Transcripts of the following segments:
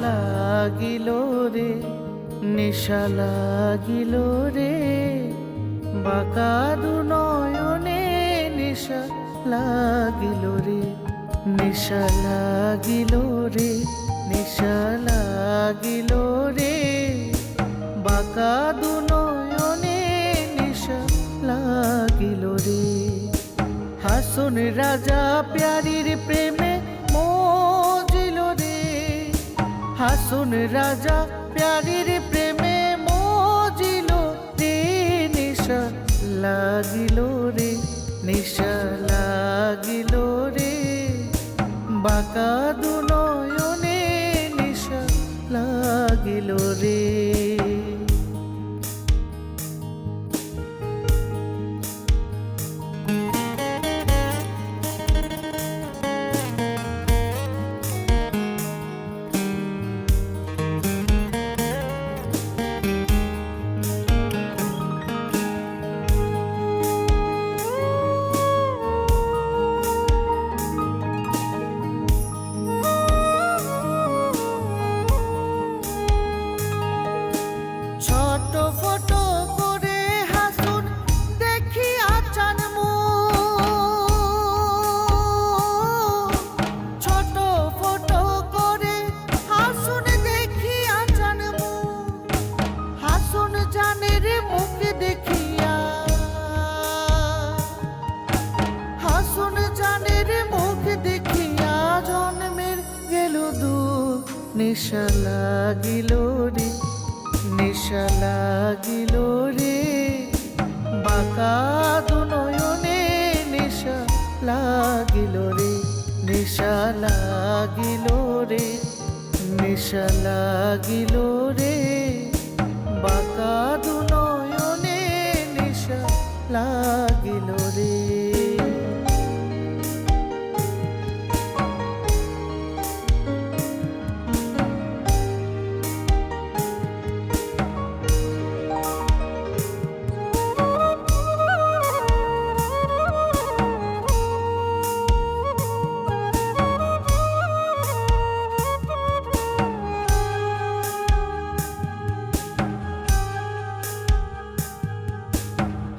লাগিল রে, নেশা লাগিল রে, বাঁকা দু নয়নে নেশা লাগিল রে, নেশা লাগিল রে, নেশা লাগিল রে, বাঁকা দু নয়নে নেশা লাগিল রে। হাসন রাজা প্যারীর প্রেমে মজিল রে, হাসন রাজা প্যারীর প্রেমে মজিল রে, নেশা লাগিল রে, নেশা লাগিল রে, বাঁকা দু নয়নে নেশা লাগিল রে। ছোট করে হাসুন দেখি আচান ছোট ফটো করে হাসুন দেখি আচান হাসুন জানের মুখ দেখিয়া, হাসুন জানের মুখ দেখিয়া জন্মের গেল দুঃখ, নেশা লাগিল রে, নেশা লাগিল রে, বাঁকা দু নয়নে নেশা লাগিল রে, নেশা লাগিল রে, নেশা লাগিল রে, বাঁকা দু নয়নে নেশা লাগিল রে।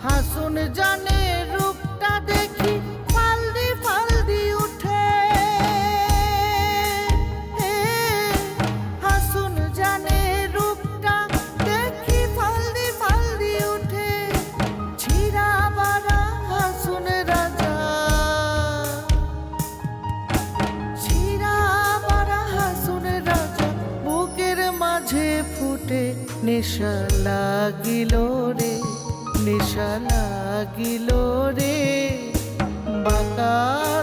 হাসুন জানে রূপটা দেখি ফালদি ফালদি উঠে, হাসুন জানে রূপটা দেখি ফালদি ফালদি উঠে, ছিড়া বাড়া হাসুন রাজা, ছিড়া বাড়া হাসুন রাজা বুকের মাঝে ফুটে, নেশা লাগিল রে, নেশা লাগিল রে, বাঁকা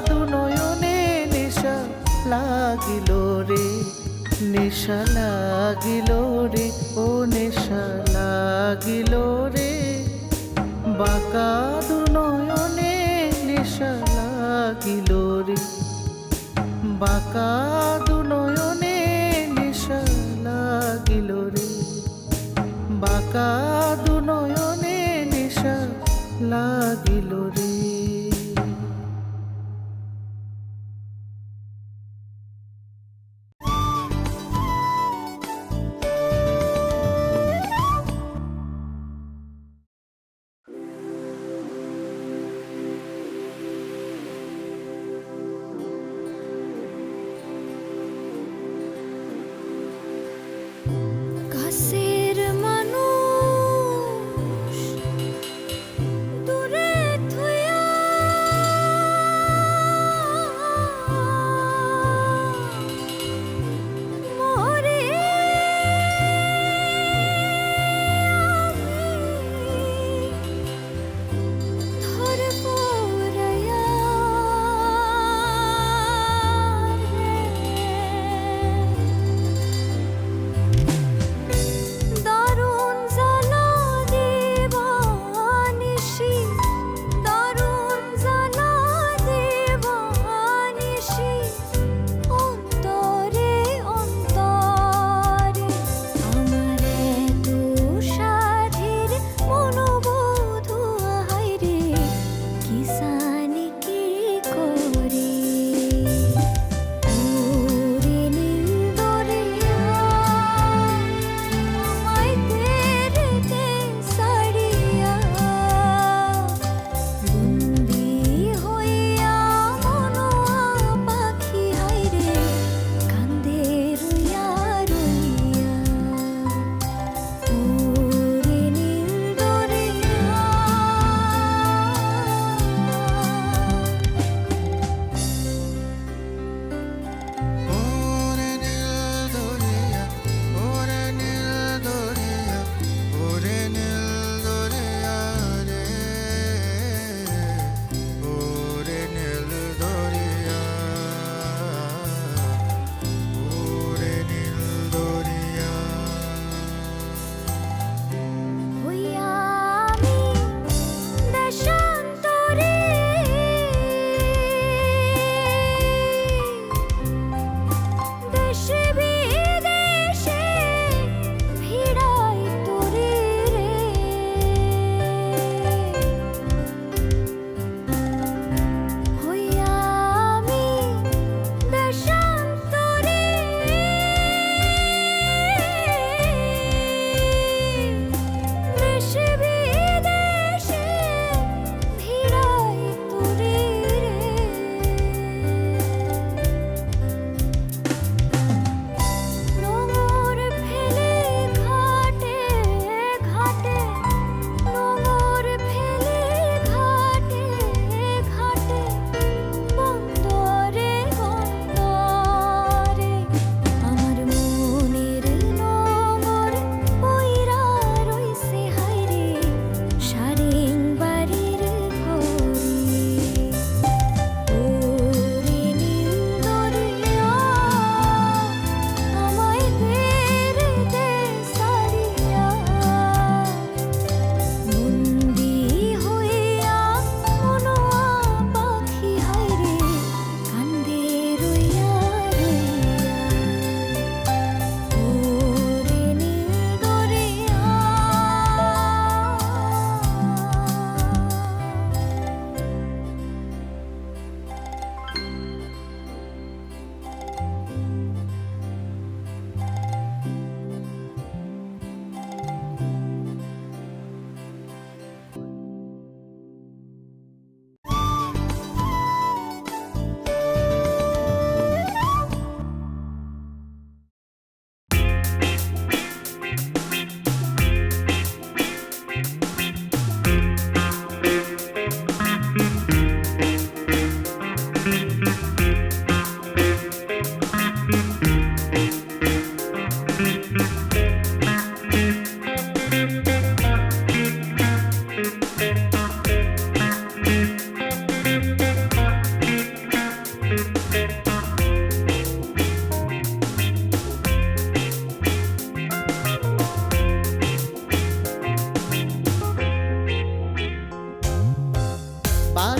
দু নয়নে নেশা লাগিল রে, নেশা লাগিল রে, ও নেশা লাগিল রে, বাঁকা দু নয়নে নেশা লাগিল রে, বাঁকা দু নয়নে নেশা লাগিল রে, বাঁকা দু নয়নে নেশা লাগিল রে। কাছের মানুষ দূরে থুইয়া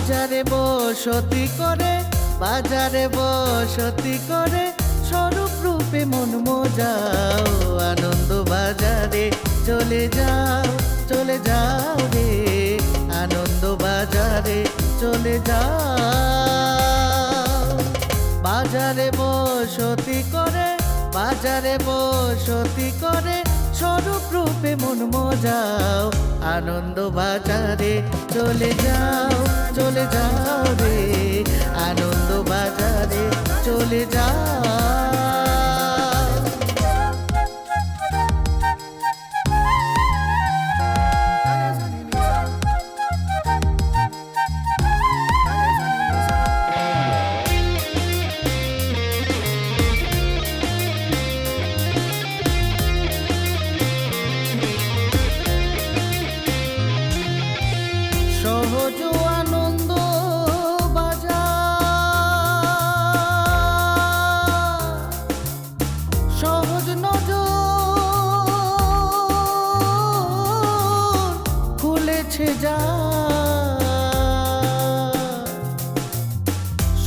বাজারে বসতি করে, বাজারে বসতি করে, স্বরূপ রূপে মন মজাও। আনন্দ বাজারে চলে যাও, চলে যাও রে, আনন্দ বাজারে চলে যাও। বাজারে বসতি করে, বাজারে বসতি করে, স্বরূপ রূপে মন মজাও। আনন্দ বাজারে চলে যাও, চলে যাও রে, আনন্দ বাজারে চলে যাও। সহজ আনন্দ বাজার, সহজ নজর খুলেছে যা।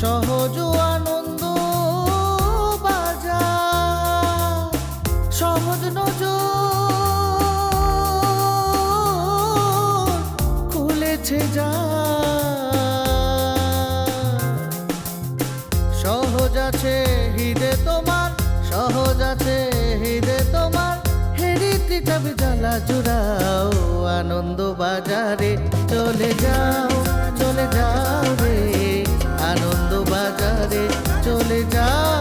সহজ আনন্দ বাজার, সহজ নজর যা। সহজ আছে হৃদে তোমার, সহজ আছে হৃদে তোমার, হেরিতে যাবে জ্বালা জুড়াও। আনন্দ বাজারে চলে যাও, চলে যাও রে, আনন্দ বাজারে চলে যাও।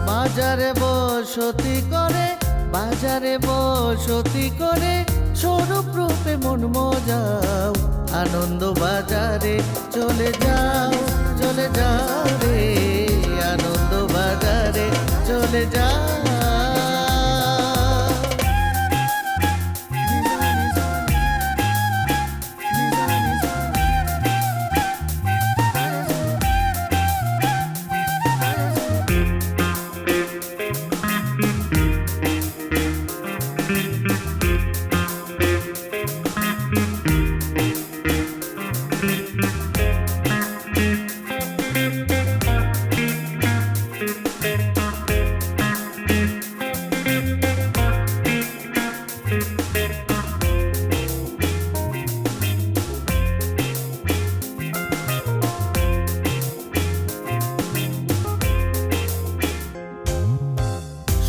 বাজারে বসতি করে, বাজারে বসতি করে, স্বরূপ রূপে মন মজাও। আনন্দ বাজারে চলে যাও, চলে যাও রে, আনন্দ বাজারে চলে যাও।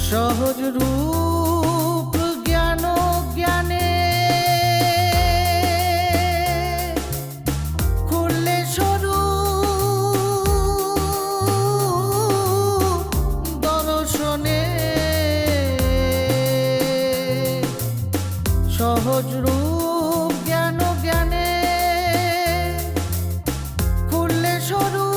সহজ রূপ জ্ঞান জ্ঞানে খুললে স্বরূপ দর্শনে। সহজ রূপ জ্ঞান জ্ঞানে খুললে স্বরূপ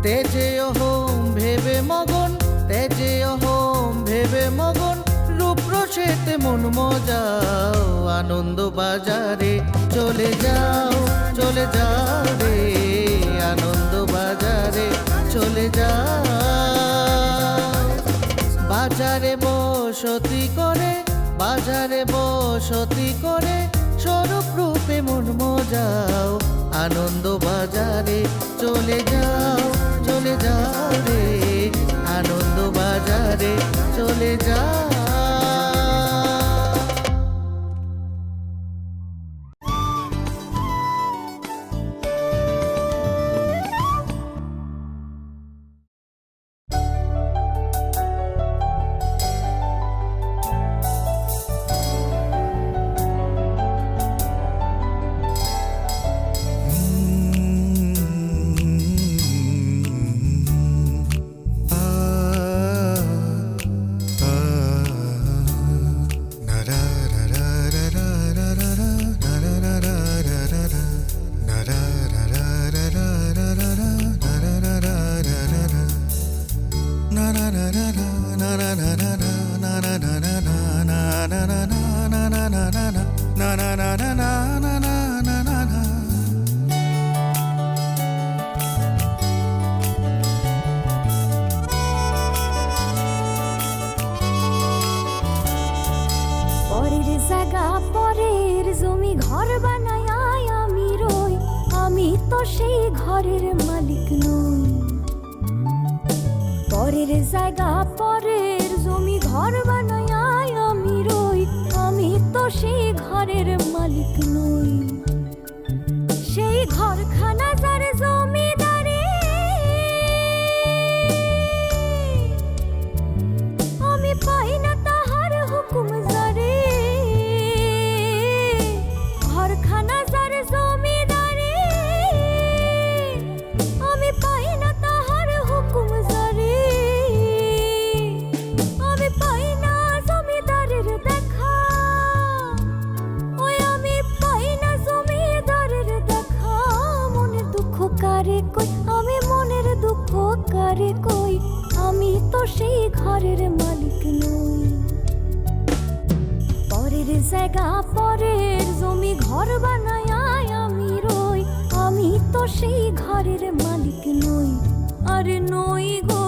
তেজে অহম ভেবে মগন, তেজে অহম ভেবে মগন, রূপ রসেতে মন মজাও। আনন্দ বাজারে চলে যাও, চলে যাও রে, আনন্দ বাজারে চলে যাও। বাজারে বসতি করে, বাজারে বসতি করে, স্বরূপ রূপে মন মজাও। আনন্দ বাজারে চলে যাও, চলে যাও রে, আনন্দ বাজারে চলে যাও। সেই ঘরের মালিক নই। পরের জায়গা পরের জমি ঘর বানায় আমি রই, আমি তো সেই ঘরের মালিক নই। সেই ঘরখানা যার জমিদারি, আমি পাই না তাহার হুকুম জারি। ঘরখানা যার জমিদারি, আমি পাই না তাহার হুকুম জারি। আমি পাই না জমিদারের দেখা, ওই আমি পাই না জমিদারের দেখা। মনের দুঃখ কারে কই, আমি মনের দুঃখ কারে কই, আমি তো সেই ঘরের মালিক নই। পরের জায়গা পরের জমি ঘর বানায় আমি রই, আমি তো সেই ঘরের মালিক নই। আরে নই গো,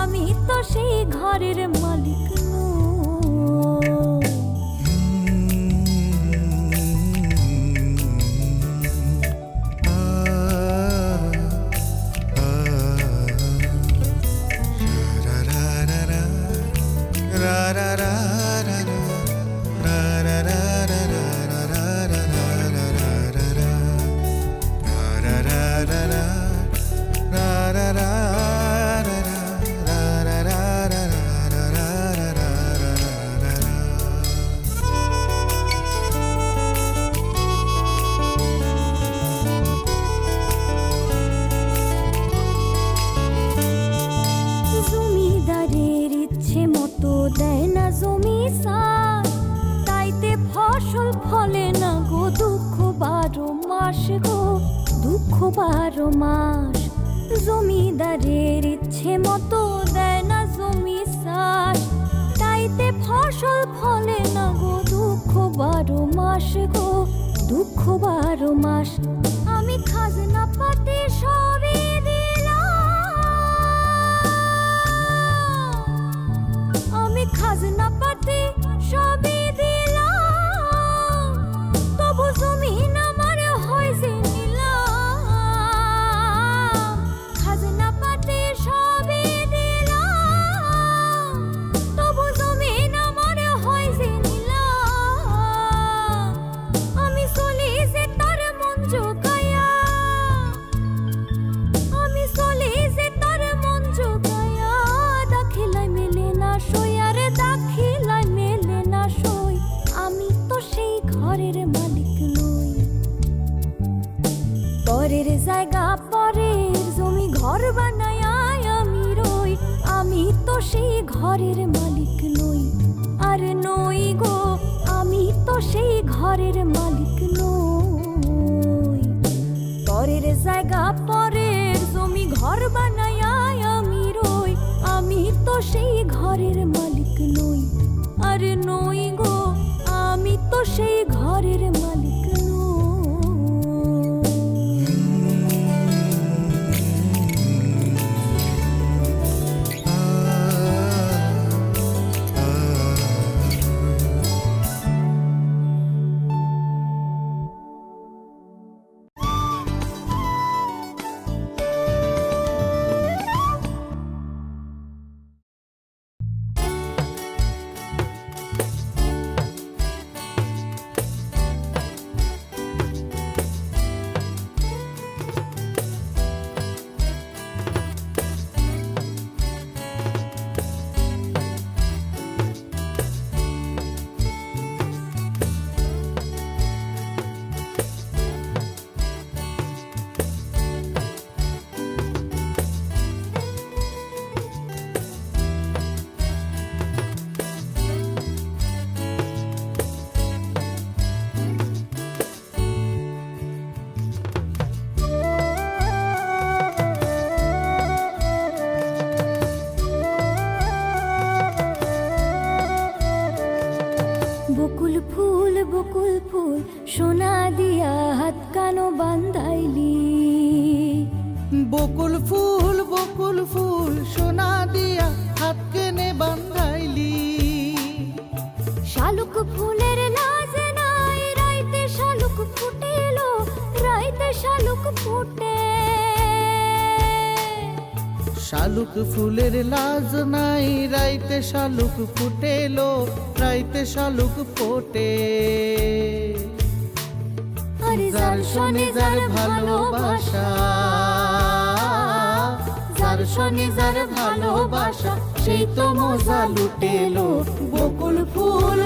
আমি তো সেই ঘরের মালিক নই। জমিদারের ইচ্ছে মতো দেয় না জমি সার, তাইতে ফসল ফলে না গো দুঃখ 12 মাস গো, দুঃখ 12 মাস। জমিদারের ইচ্ছে মতো দেয় না জমি সার, তাইতে ফসল ফলে না গো দুঃখ 12 মাস গো, দুঃখ 12 মাস। আমি খাজনা পাতি সবই দিলাম, আমি খাজনা পাতি সবই দিলাম, তবু জমিন আমার হয় যে নিলাম। খাজনা পাতি সবই দিলাম, তবু জমিন আমার হয় যে নিলাম। আমি চলি যে তার মন জোগায়া, আমি চলি যে তার মন জোগায়া। দাখিলায় মেলে না সই, আরে দাখিলায় মেলে না সই, আমি তো সেই ঘরের মালিক নই। পরের জায়গা পরের জমি ঘর বানায় আমি রই, আমি তো সেই ঘরের মালিক নই। আরে নই গো, আমি তো সেই ঘরের মালিক নই। পরের জায়গা পরের জমি ঘর বানায় আমি রই, আমি তো সেই ঘরের মালিক নই। আরে নই গো, আমি তো সেই ঘরের মালিক নই। বকুল ফুল সোনা দিয়া হাত কানো বান্ধাইলি। বকুল ফুল সোনা দিয়া হাত কেনে বান্ধাইলি। শালুক ফুলের লাজ নাই, রাইতে শালুক ফুটেলো, রাইতে শালুক ফুটে। শালুক ফুলের লাজ নাই, রাইতে শালুক ফুটেলো, রাইতে শালুক ফোটে। আরে যার শনি যার ভালোবাসা, যার শনি যার ভালোবাসা, সেই তো মজা লুটেলো। বকুল ফুল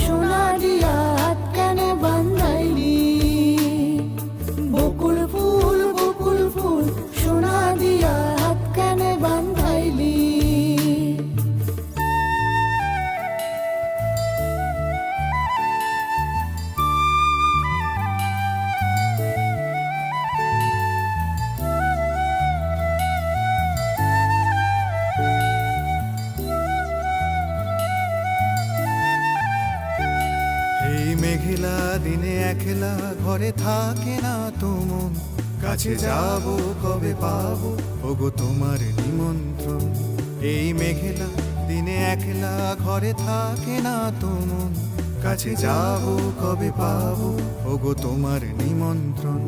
সোনা দিয়া হাত কেন বান্ধাইলি? বকুল ফুল সোনা দিয়া হাত কেন বান্ধাইলি? এই মেঘলা দিনে একলা ঘরে থাকে না তো মন, কাছে যাব কবে পাবো ওগো তোমার নিমন্ত্রণ। এই মেঘলা দিনে একলা ঘরে থাকে না তো মন, কাছে যাব কবে পাবো ওগো তোমার নিমন্ত্রণ।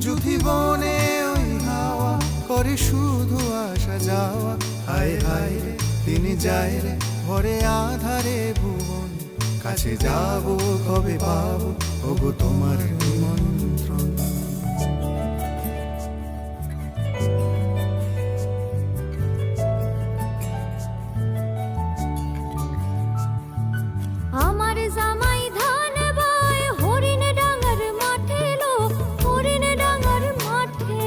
যুথি বনে ওই হাওয়া করে শুধু আসা যাওয়া, হায় হায় রে তিনি যায় রে ঘরে আধারে ভুবন, কাছে যাব কবে পাবো ওগো তোমার নিমন্ত্রণ। আমার জামাই ধান বায় হরিণ ডাঙ্গার মাঠে লো, হরিণ ডাঙ্গার মাঠে।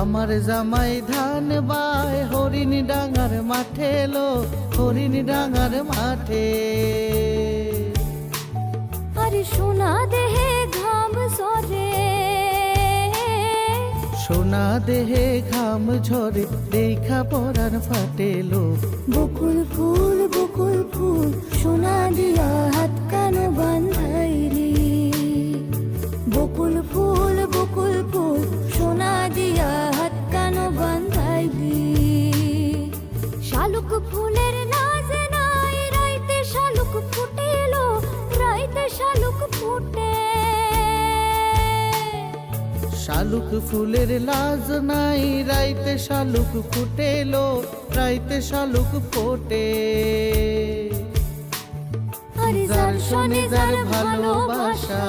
আমার জামাই ধান বায় হরিণ ডাঙ্গার মাঠে লো, হরিণ ডাঙ্গার মাঠে। আরে সোনা দেহে ঘাম ঝরে, সোনা দেহে ঘাম ঝরে, দেখা পরাণ ফাটেলো। বকুল ফুল সোনা দিয়া হাত কেন বান্ধাইলি? বকুল ফুল সোনা দিয়া হাত কেন বান্ধাইলি? শালুক ফুলের লাজ নাই, রাইতে শালুক ফুটেলো, রাইতে শালুক ফুটে। শালুক ফুলের লাজ নাই, রাইতে শালুক ফুটেলো, রাইতে শালুক ফোটে। আরে যার শনি যার ভালোবাসা,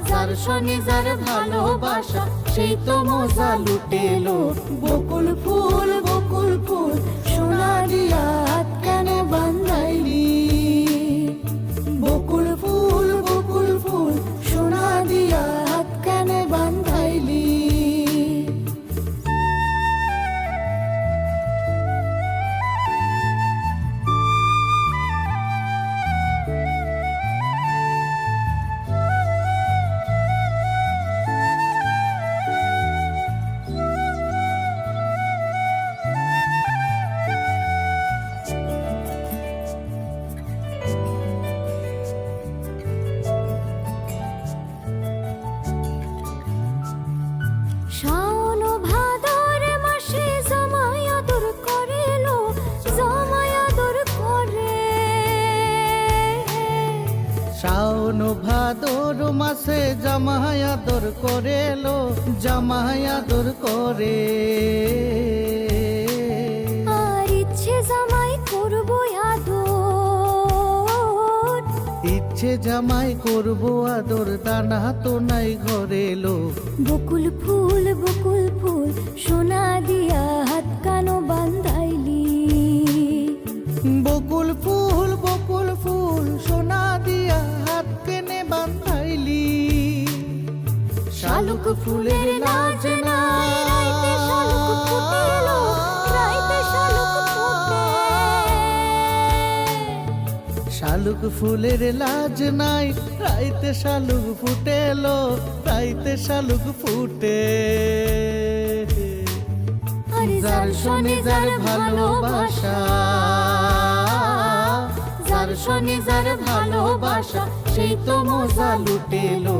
যার শনি যার ভালোবাসা, সেই তো মজা লুটেলো। বকুল ফুল সোনা দিয়া হাত কেন বান্ধাইলি? বকুল ফুল সোনা দিয়া হাত কেন বান্ধাইলি? শাওন ভাদর মাসে জামাই আদর করেলো, জামাই আদর করে। শাওন ভাদর মাসে জামাই আদর করেলো, জামাই আদর করে। আর ইচ্ছে জামাই করবো আদর, ইচ্ছে জামাই করবো আদর, দানা তো নাই ঘরে লো। বকুল ফুল সোনা দিয়া হাত কেন বান্ধাইলি? বকুল ফুল সোনা দিয়া হাত কেনে বান্ধাইলি? শালুক ফুলের লাজ নাই, রাইতে শালুক ফুটেলো, রাইতে শালুক ফুটে। শালুক ফুলের লাজ নাই, রাইতে শালুক ফুটেলো, রাইতে শালুক ফুটে। আরে যার শনি যার ভালোবাসা, যার শনি যার ভালোবাসা, সেই তো মজা লুটেলো।